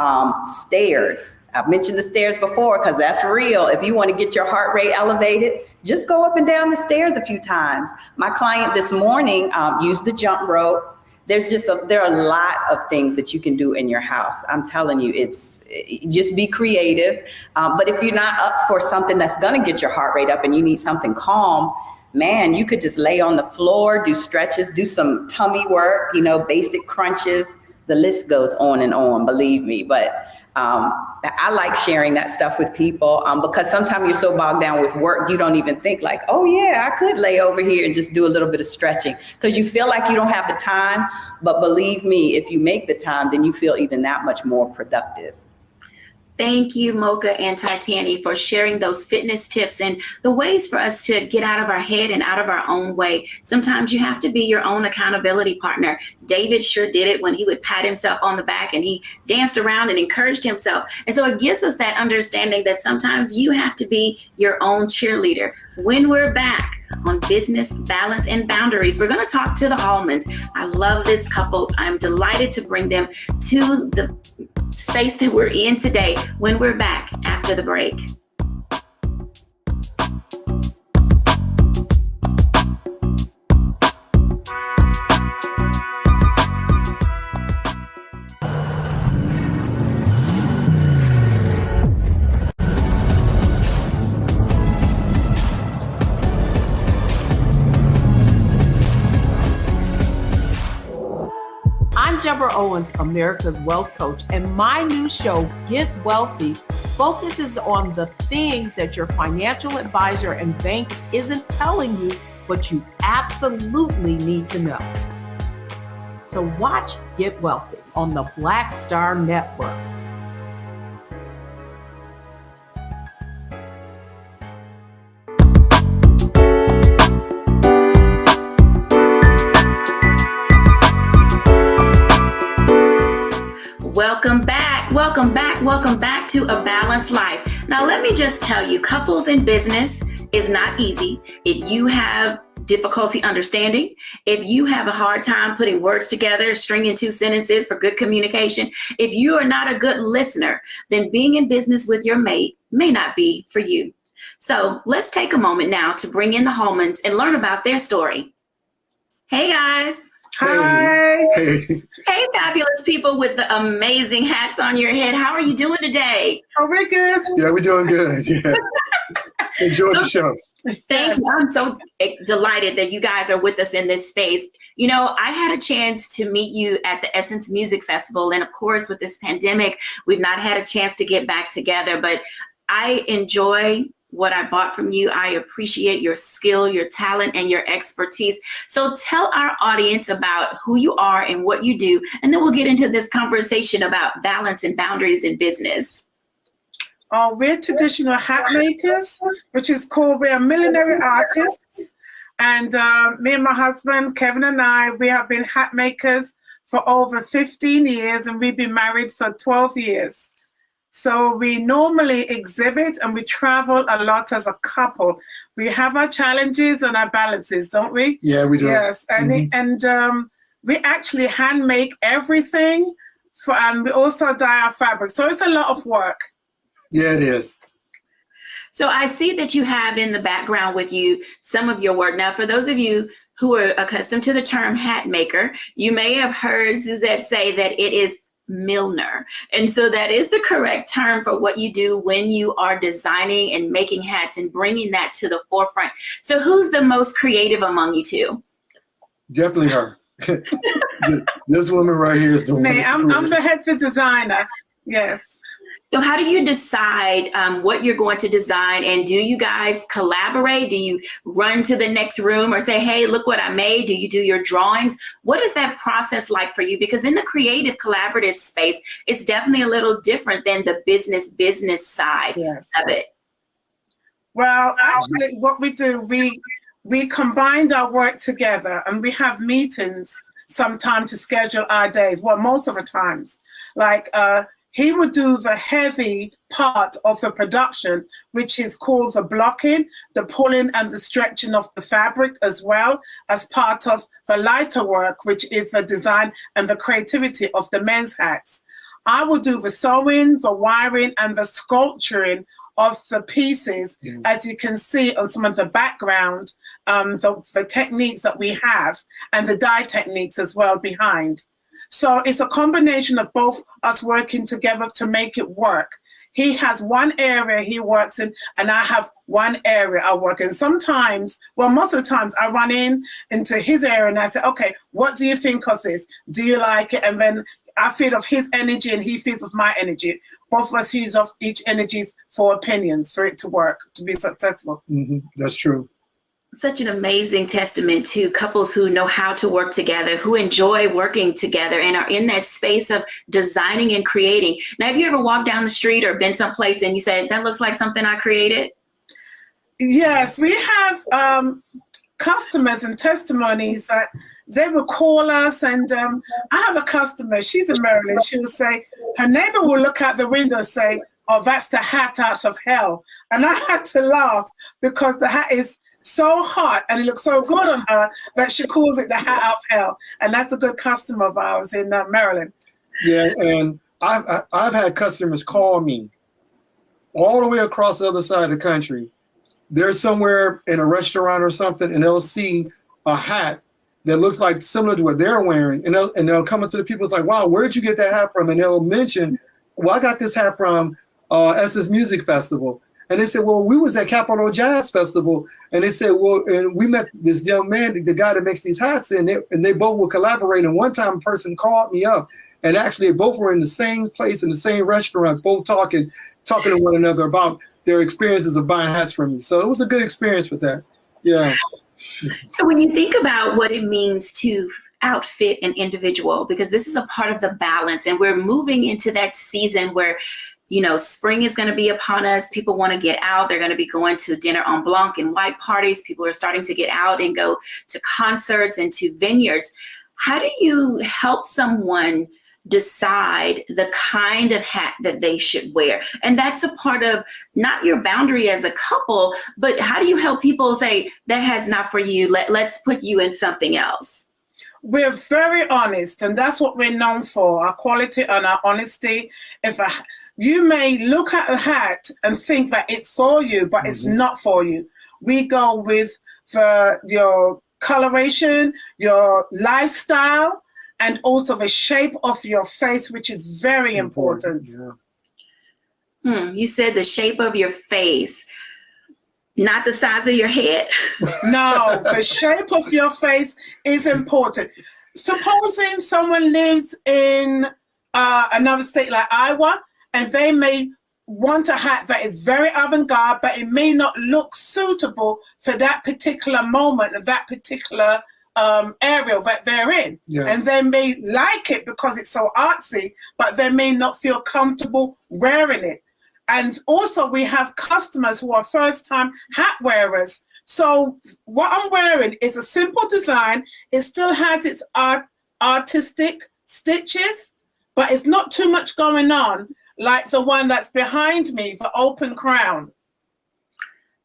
stairs, I've mentioned the stairs before because that's real. If you want to get your heart rate elevated, just go up and down the stairs a few times. My client this morning used the jump rope. There are a lot of things that you can do in your house. I'm telling you, just be creative. But if you're not up for something that's going to get your heart rate up and you need something calm, man, you could just lay on the floor, do stretches, do some tummy work, basic crunches. The list goes on and on, believe me. But I like sharing that stuff with people because sometimes you're so bogged down with work, you don't even think like, oh yeah, I could lay over here and just do a little bit of stretching, because you feel like you don't have the time. But believe me, if you make the time, then you feel even that much more productive. Thank you, Mocha and Titani, for sharing those fitness tips and the ways for us to get out of our head and out of our own way. Sometimes you have to be your own accountability partner. David sure did it when he would pat himself on the back and he danced around and encouraged himself. And so it gives us that understanding that sometimes you have to be your own cheerleader. When we're back on Business, Balance, and Boundaries, we're going to talk to the Hallmans. I love this couple. I'm delighted to bring them to the space that we're in today when we're back after the break. Deborah Owens, America's Wealth Coach, and my new show, Get Wealthy, focuses on the things that your financial advisor and bank isn't telling you, but you absolutely need to know. So watch Get Get Wealthy on the Black Star Network. Welcome back. Welcome back. Welcome back to A Balanced Life. Now, let me just tell you, couples in business is not easy. If you have difficulty understanding, if you have a hard time putting words together, stringing two sentences for good communication, if you are not a good listener, then being in business with your mate may not be for you. So let's take a moment now to bring in the Holmans and learn about their story. Hey, guys. Hi. Hey, fabulous people with the amazing hats on your head. How are you doing today? Oh, we're good. Yeah, we're doing good. Yeah. Enjoy the show. Thank you. I'm so delighted that you guys are with us in this space. You know, I had a chance to meet you at the Essence Music Festival. And of course, with this pandemic, we've not had a chance to get back together, but I enjoy what I bought from you. I appreciate your skill, your talent, and your expertise. So tell our audience about who you are and what you do, and then we'll get into this conversation about balance and boundaries in business. We're traditional hat makers, which is called, we're millinery artists. And me and my husband, Kevin, and I, we have been hat makers for over 15 years, and we've been married for 12 years. So we normally exhibit and we travel a lot as a couple. We have our challenges and our balances, don't we? Yeah, we do. Yes, and we actually hand make everything, and we also dye our fabric. So it's a lot of work. Yeah, it is. So I see that you have in the background with you some of your work. Now, for those of you who are accustomed to the term hat maker, you may have heard Suzette say that it is milliner. And so that is the correct term for what you do when you are designing and making hats and bringing that to the forefront. So who's the most creative among you two? Definitely her. This woman right here is the one. I'm the head designer. Yes. So how do you decide what you're going to design, and do you guys collaborate? Do you run to the next room or say, hey, look what I made? Do you do your drawings? What is that process like for you? Because in the creative collaborative space, it's definitely a little different than the business side of it. Well, actually what we do, we combined our work together, and we have meetings sometime to schedule our days. Well, most of the times, like, he would do the heavy part of the production, which is called the blocking, the pulling and the stretching of the fabric, as well as part of the lighter work, which is the design and the creativity of the men's hats. I will do the sewing, the wiring, and the sculpturing of the pieces, as you can see on some of the background, the techniques that we have, and the dye techniques as well behind. So it's a combination of both us working together to make it work. He has one area he works in, and I have one area I work in. Sometimes, well, most of the times I run into his area and I say, okay, what do you think of this? Do you like it? And then I feed off his energy and he feeds off my energy. Both of us feed off each energies for opinions for it to work, to be successful. That's true. Such an amazing testament to couples who know how to work together, who enjoy working together and are in that space of designing and creating. Now, have you ever walked down the street or been someplace and you said, that looks like something I created? Yes, we have customers and testimonies that they will call us, and I have a customer, she's in Maryland, she will say, her neighbor will look out the window and say, oh, that's the hat out of hell. And I had to laugh because the hat is so hot and it looks so good on her that she calls it the hat out of hell. And that's a good customer of ours in Maryland. Yeah, and I've had customers call me all the way across the other side of the country. They're somewhere in a restaurant or something, and they'll see a hat that looks like similar to what they're wearing, and they'll come up to the people. It's like, wow, where'd you get that hat from? And they'll mention, well, I got this hat from Essence Music Festival. And they said, well, we was at Capitol Jazz Festival. And they said, well, and we met this young man, the guy that makes these hats, and they both will collaborate. And one time a person called me up, and actually they both were in the same place, in the same restaurant, both talking to one another about their experiences of buying hats from me. So it was a good experience with that. Yeah. So when you think about what it means to outfit an individual, because this is a part of the balance, and we're moving into that season where, spring is going to be upon us. People want to get out. They're going to be going to dinner en blanc and white parties. People are starting to get out and go to concerts and to vineyards. How do you help someone decide the kind of hat that they should wear? And that's a part of not your boundary as a couple, but how do you help people say that hat's not for you? Let's put you in something else. We're very honest, and that's what we're known for, our quality and our honesty. You may look at a hat and think that it's for you, but it's not for you. We go with your coloration, your lifestyle, and also the shape of your face, which is very important. You said the shape of your face, not the size of your head. No, the shape of your face is important. Supposing someone lives in another state like Iowa, and they may want a hat that is very avant-garde, but it may not look suitable for that particular moment, of that particular area that they're in. Yeah. And they may like it because it's so artsy, but they may not feel comfortable wearing it. And also we have customers who are first-time hat wearers. So what I'm wearing is a simple design. It still has its artistic stitches, but it's not too much going on, like the one that's behind me, the open crown.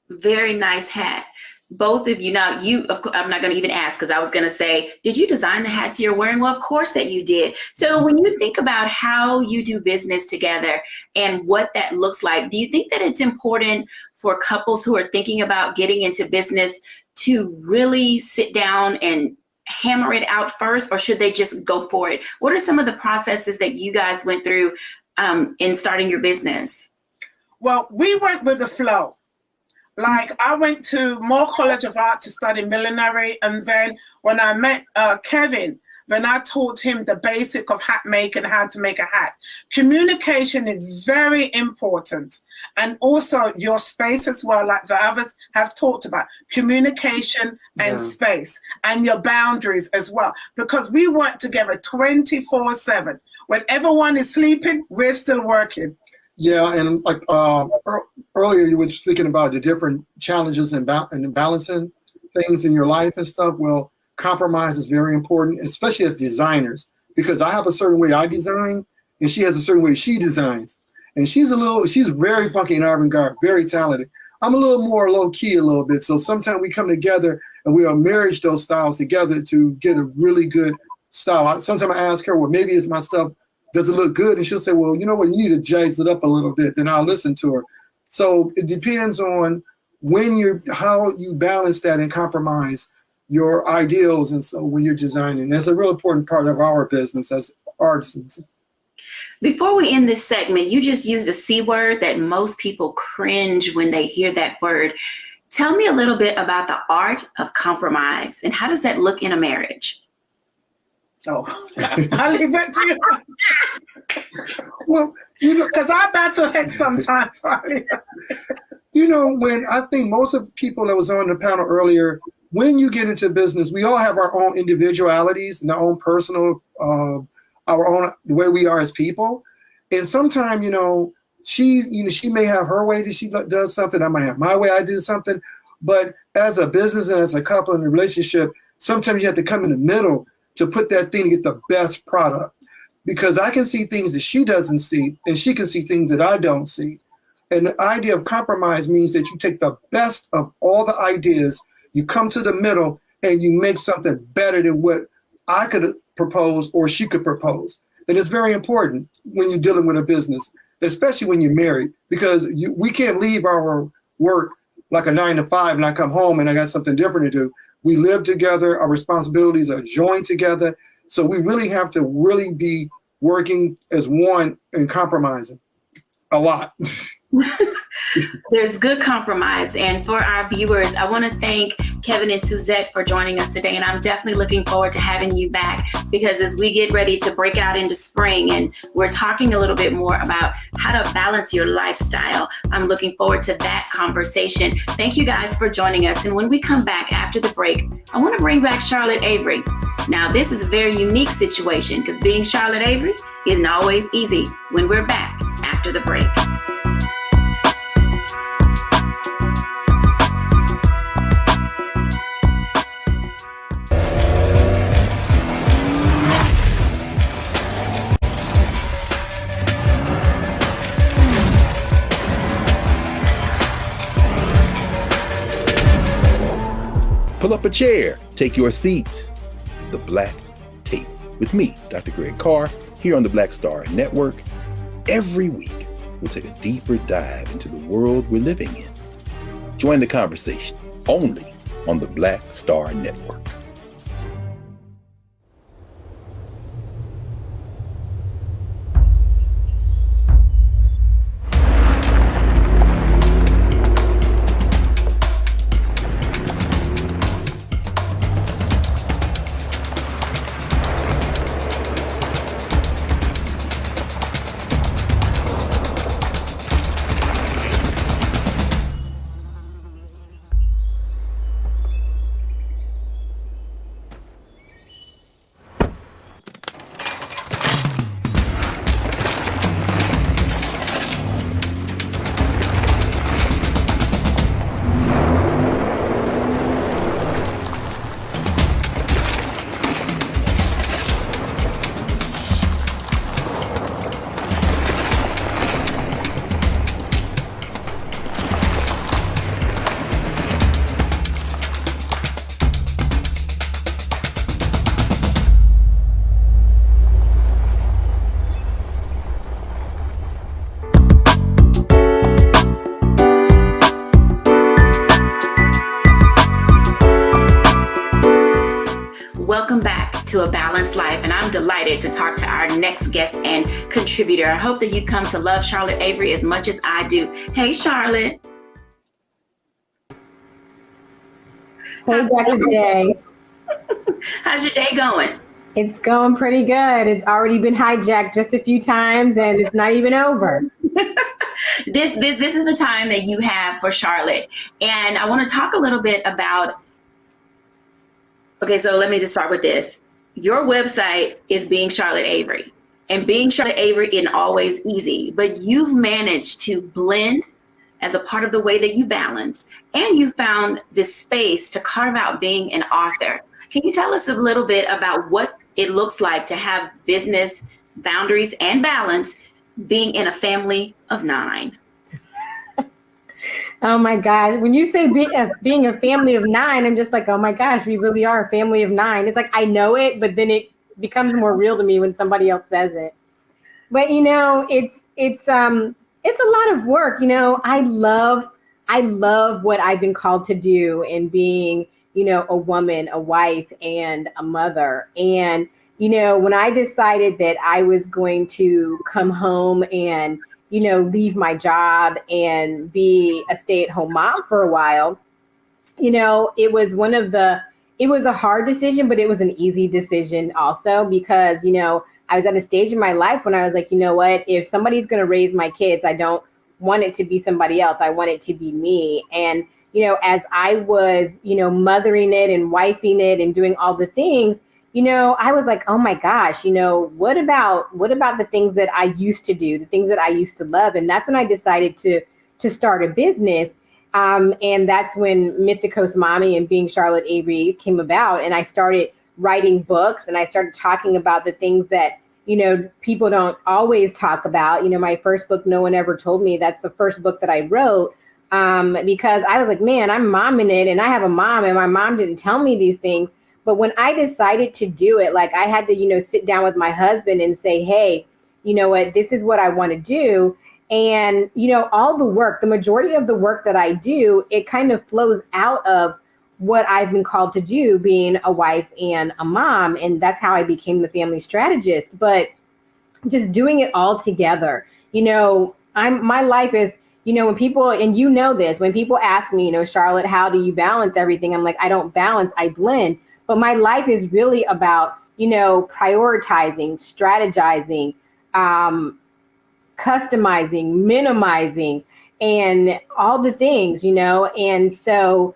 Very nice hat. Both of you. Now, I'm not going to even ask, because I was going to say, did you design the hats you're wearing? Well, of course that you did. So when you think about how you do business together and what that looks like, do you think that it's important for couples who are thinking about getting into business to really sit down and hammer it out first, or should they just go for it? What are some of the processes that you guys went through in starting your business? Well, we went with the flow. Like, I went to Moore College of Art to study millinery, and then when I met Kevin, then I taught him the basic of hat making, how to make a hat. Communication is very important, and also your space as well, like the others have talked about. Communication and space, and your boundaries as well, because we work together 24/7. When everyone is sleeping, we're still working. Yeah, and like earlier you were speaking about the different challenges and balancing things in your life and stuff. Well, compromise is very important, especially as designers, because I have a certain way I design, and she has a certain way she designs. And she's very funky and avant-garde, very talented. I'm a little more low-key a little bit. So sometimes we come together and we marriage those styles together to get a really good style. Sometimes I ask her, well, maybe it's my stuff. Does it look good? And she'll say, well, you know what, you need to jazz it up a little bit. Then I'll listen to her. So it depends on how you balance that and compromise your ideals. And so when you're designing, that's a real important part of our business as artisans. Before we end this segment, you just used a C word that most people cringe when they hear that word. Tell me a little bit about the art of compromise, and how does that look in a marriage? Oh, I'll leave it to you. Well, because I battle head sometimes. When I think most of the people that was on the panel earlier, when you get into business, we all have our own individualities and our own personal, the way we are as people. And sometimes, she may have her way that she does something. I might have my way I do something. But as a business and as a couple in a relationship, sometimes you have to come in the middle to put that thing to get the best product, because I can see things that she doesn't see, and she can see things that I don't see. And the idea of compromise means that you take the best of all the ideas, you come to the middle, and you make something better than what I could propose or she could propose. And it's very important when you're dealing with a business, especially when you're married, because we can't leave our work like a 9 to 5 and I come home and I got something different to do. We live together, our responsibilities are joined together. So we really have to really be working as one and compromising a lot. There's good compromise. And for our viewers, I want to thank Kevin and Suzette for joining us today. And I'm definitely looking forward to having you back, because as we get ready to break out into spring and we're talking a little bit more about how to balance your lifestyle, I'm looking forward to that conversation. Thank you guys for joining us. And when we come back after the break, I want to bring back Charlotte Avery. Now, this is a very unique situation because being Charlotte Avery isn't always easy. When we're back after the break. Pull up a chair, take your seat. The Black Tape with me, Dr. Greg Carr, here on the Black Star Network. Every week, we'll take a deeper dive into the world we're living in. Join the conversation only on the Black Star Network. Welcome back to A Balanced Life, and I'm delighted to talk to our next guest and contributor. I hope that you come to love Charlotte Avery as much as I do. Hey, Charlotte. Hey, Dr. J. How's your day going? It's going pretty good. It's already been hijacked just a few times, and it's not even over. This is the time that you have for Charlotte, and I want to talk a little bit about. Okay, so let me just start with this. Your website is Being Charlotte Avery, and Being Charlotte Avery isn't always easy, but you've managed to blend as a part of the way that you balance, and you found this space to carve out being an author. Can you tell us a little bit about what it looks like to have business boundaries and balance being in a family of 9? Oh my gosh. When you say being a family of 9, I'm just like, oh my gosh, we really are a family of 9. It's like, I know it, but then it becomes more real to me when somebody else says it. But you know, it's a lot of work. You know, I love what I've been called to do in being, you know, a woman, a wife, and a mother. And, you know, when I decided that I was going to come home and, you know, leave my job and be a stay-at-home mom for a while, you know, it was a hard decision, but it was an easy decision also because, you know, I was at a stage in my life when I was like, you know what, if somebody's going to raise my kids, I don't want it to be somebody else. I want it to be me. And, you know, as I was, you know, mothering it and wifing it and doing all the things, you know, I was like, oh my gosh, you know, what about the things that I used to do, the things that I used to love? And that's when I decided to start a business. And that's when Mythicos Mommy and Being Charlotte Avery came about. And I started writing books and I started talking about the things that, you know, people don't always talk about. You know, my first book, No One Ever Told Me, that's the first book that I wrote because I was like, man, I'm momming it and I have a mom and my mom didn't tell me these things. But when I decided to do it, like I had to, you know, sit down with my husband and say, hey, you know what, this is what I want to do. And, you know, all the work, the majority of the work that I do, it kind of flows out of what I've been called to do, being a wife and a mom. And that's how I became the family strategist. But just doing it all together, you know, my life is, you know, when people, and you know this, when people ask me, you know, Charlotte, how do you balance everything? I'm like, I don't balance, I blend. But my life is really about, you know, prioritizing, strategizing, customizing, minimizing, and all the things, you know. And so,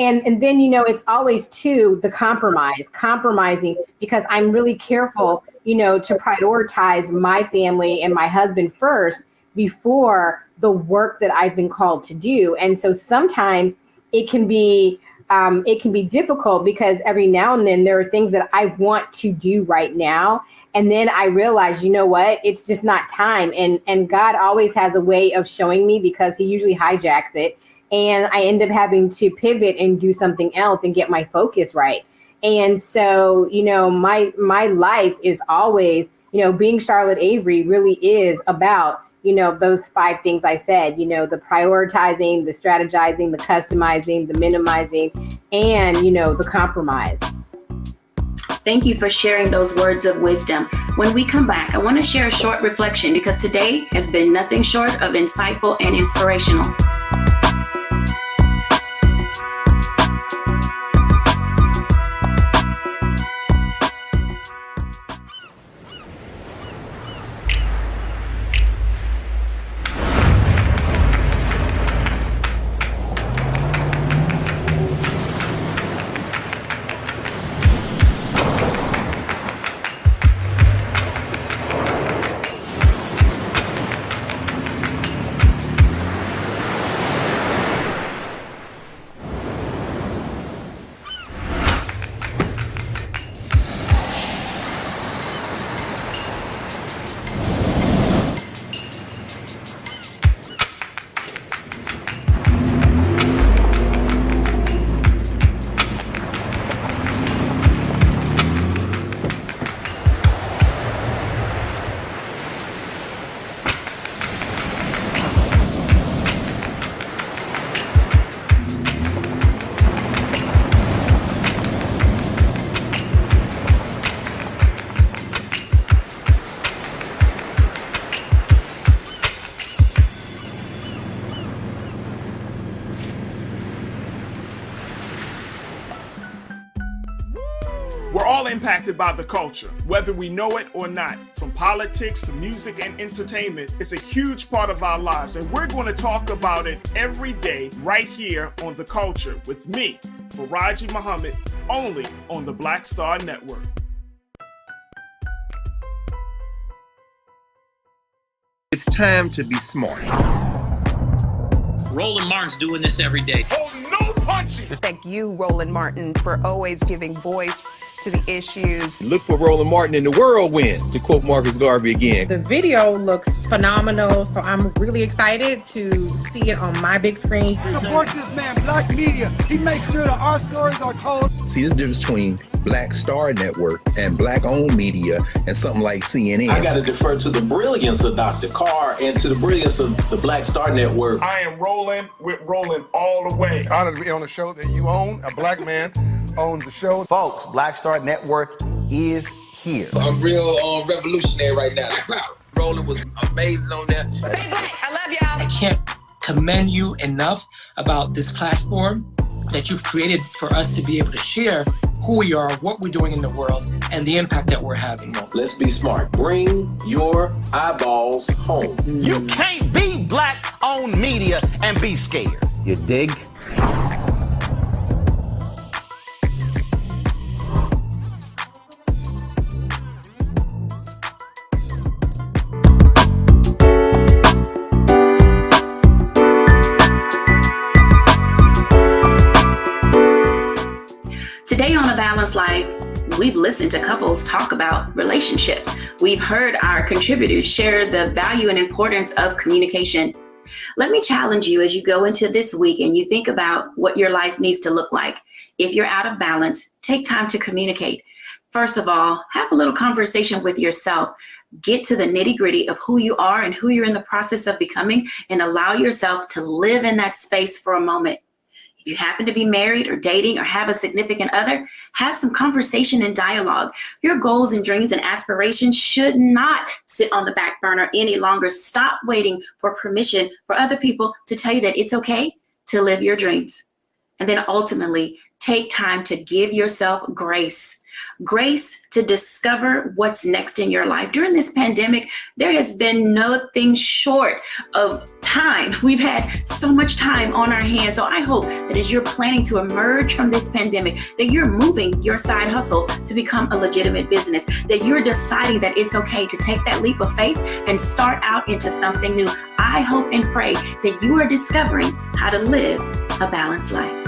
and then, you know, it's always too the compromising, because I'm really careful, you know, to prioritize my family and my husband first before the work that I've been called to do. And so sometimes it can be difficult, because every now and then there are things that I want to do right now. And then I realize, you know what, it's just not time. And God always has a way of showing me, because he usually hijacks it. And I end up having to pivot and do something else and get my focus right. And so, you know, my life is always, you know, being Charlotte Avery really is about, you know, those 5 things I said, you know, the prioritizing, the strategizing, the customizing, the minimizing, and, you know, the compromise. Thank you for sharing those words of wisdom. When we come back, I want to share a short reflection, because today has been nothing short of insightful and inspirational. We're all impacted by the culture, whether we know it or not. From politics to music and entertainment, it's a huge part of our lives, and we're going to talk about it every day right here on The Culture with me, Faraji Muhammad, only on the Black Star Network. It's time to be smart. Roland Martin's doing this every day. Oh, no punches! Thank you, Roland Martin, for always giving voice to the issues. Look for Roland Martin in the whirlwind, to quote Marcus Garvey again. The video looks phenomenal, so I'm really excited to see it on my big screen. Support this man, Black Media. He makes sure that our stories are told. See, this difference between Black Star Network and Black-owned media and something like CNN. I got to defer to the brilliance of Dr. Carr and to the brilliance of the Black Star Network. I am rolling with Roland all the way. Honored to be on a show that you own. A black man owns the show. Folks, Black Star Network is here. I'm real revolutionary right now. Roland was amazing on there. Stay black. I love y'all. I can't commend you enough about this platform that you've created for us to be able to share who we are, what we're doing in the world, and the impact that we're having. Let's be smart. Bring your eyeballs home. You can't be Black-owned media and be scared. You dig? Today on A Balanced Life, we've listened to couples talk about relationships. We've heard our contributors share the value and importance of communication. Let me challenge you as you go into this week and you think about what your life needs to look like. If you're out of balance, take time to communicate. First of all, have a little conversation with yourself. Get to the nitty-gritty of who you are and who you're in the process of becoming, and allow yourself to live in that space for a moment. If you happen to be married or dating or have a significant other, have some conversation and dialogue. Your goals and dreams and aspirations should not sit on the back burner any longer. Stop waiting for permission for other people to tell you that it's okay to live your dreams. And then ultimately, take time to give yourself grace. Grace to discover what's next in your life. During this pandemic, there has been nothing short of time. We've had so much time on our hands. So I hope that as you're planning to emerge from this pandemic, that you're moving your side hustle to become a legitimate business, that you're deciding that it's okay to take that leap of faith and start out into something new. I hope and pray that you are discovering how to live a balanced life.